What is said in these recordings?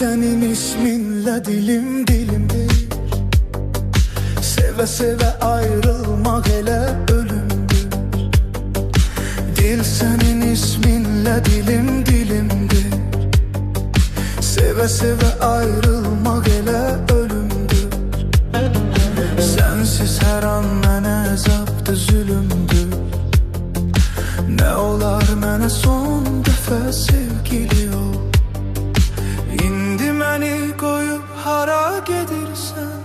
senin isminle dilim dilimdir. Seve seve ayrılmak hele ölümdür. Dil senin isminle dilim dilimdir. Seve seve ayrılmak hele ölümdür. Sensiz her an mənə əzabdır, zülümdür. Ne olar mənə son dəfə sevgili ol. İndi məni qoyub hara gedirsən?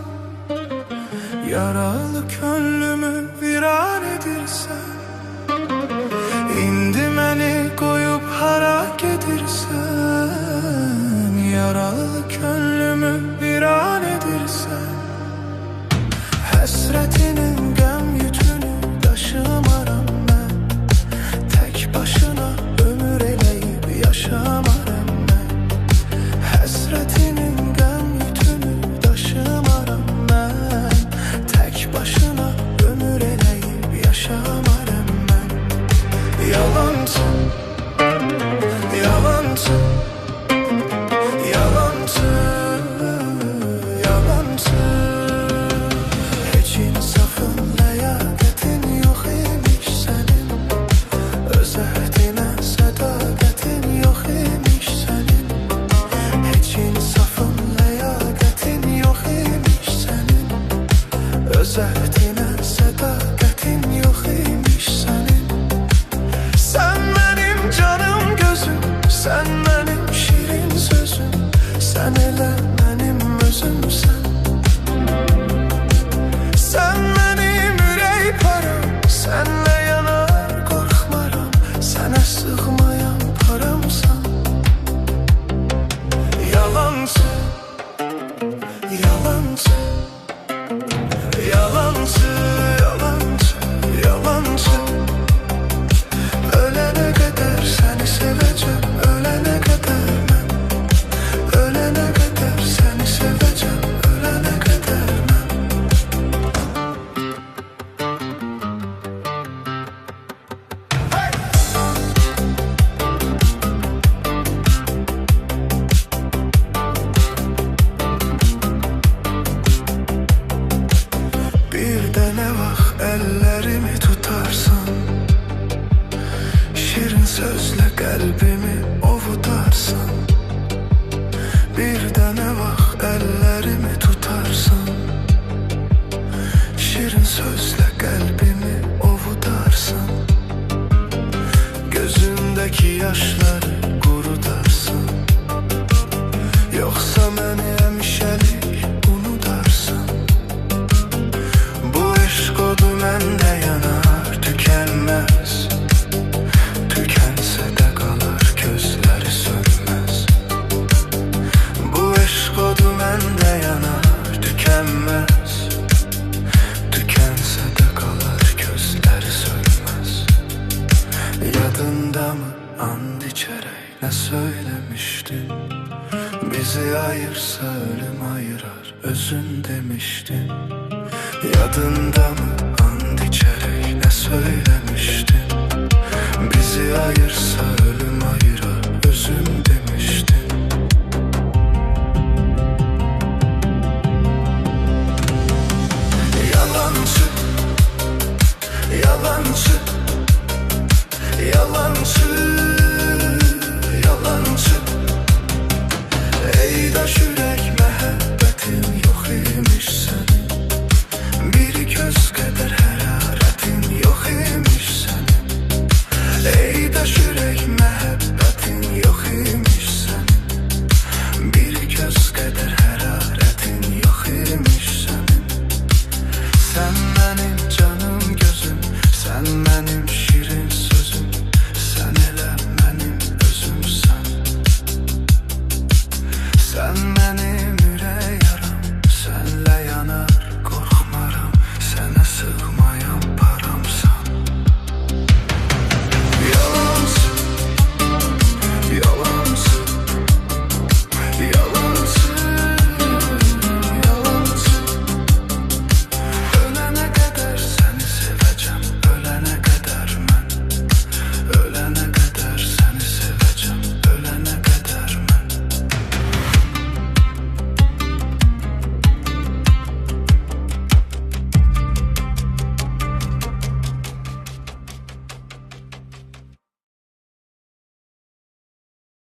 Yaralı könlümü viran edirsən. İndi məni qoyub hara gedirsən? Yaralı könlümü viran edirsən. Həsrətinin qəm yükünü daşımaram mən. Tək başına ömür eləyib yaşamaram mən. Həsrətinin qəm yükünü daşımaram mən. Tək başına ömür eləyib yaşamaram mən. Yalancı, yalancı, yalancı, yalancı. Heç insafın, ləyaqətin yox imiş sənin. Öz əhdinə sədaqətin yox imiş sənin. Heç insafın, ləyaqətin yox imiş sənin. Öz əhdinə sədaqətin yox imiş sənin. Sən mənim canım gözüm, sən mənim şirin sözüm. Sən elə mənim özümsən. Sən mənim ürək param, sənlə yanar qorxmaram. Sənə sığmayan paramsan. Yalancı, yalancı, yalancı, yalancı, yalancı. Ölene kadar seni seveceğim, ölene kadar ben. Ölene kadar seni seveceğim, ölene kadar ben. Bir dənə vaxt əllərimi tutarsan, şirin sözlə qəlbimi ovudarsan. Bir dənə vaxt əllərimi tutarsan, şirin sözlə qəlbimi ovudarsan. Gözündəki yaşları qurudarsan. Yoxsa məni həmişəlik unudarsan. Bu eşq odu məndə yanar, tükənməz. Tükənsə də qalar, gözləri sönməz. Bu eşq odu məndə yanar, tükənməz. Tükənsə də qalar, gözləri sönməz. Yadında mı and içərək nə söyləmişdin? Bizi ayırsa ölüm ayırar, özün demiştin. Yadında mı and içərək nə söyləmişdin? Bizi ayırsa ölüm ayırar, özün demiştin. Yalancı, yalancı, yalancı, yalancı. Ey daş ürək, məhəbbətin yox imiş sənin. Bir göz qədər hərarətin yox imiş sənin. Ey daş ürək, məhəbbətin yox imiş sənin. Bir göz qədər hərarətin yox imiş sənin. Sən mənim canım gözüm, sən mənim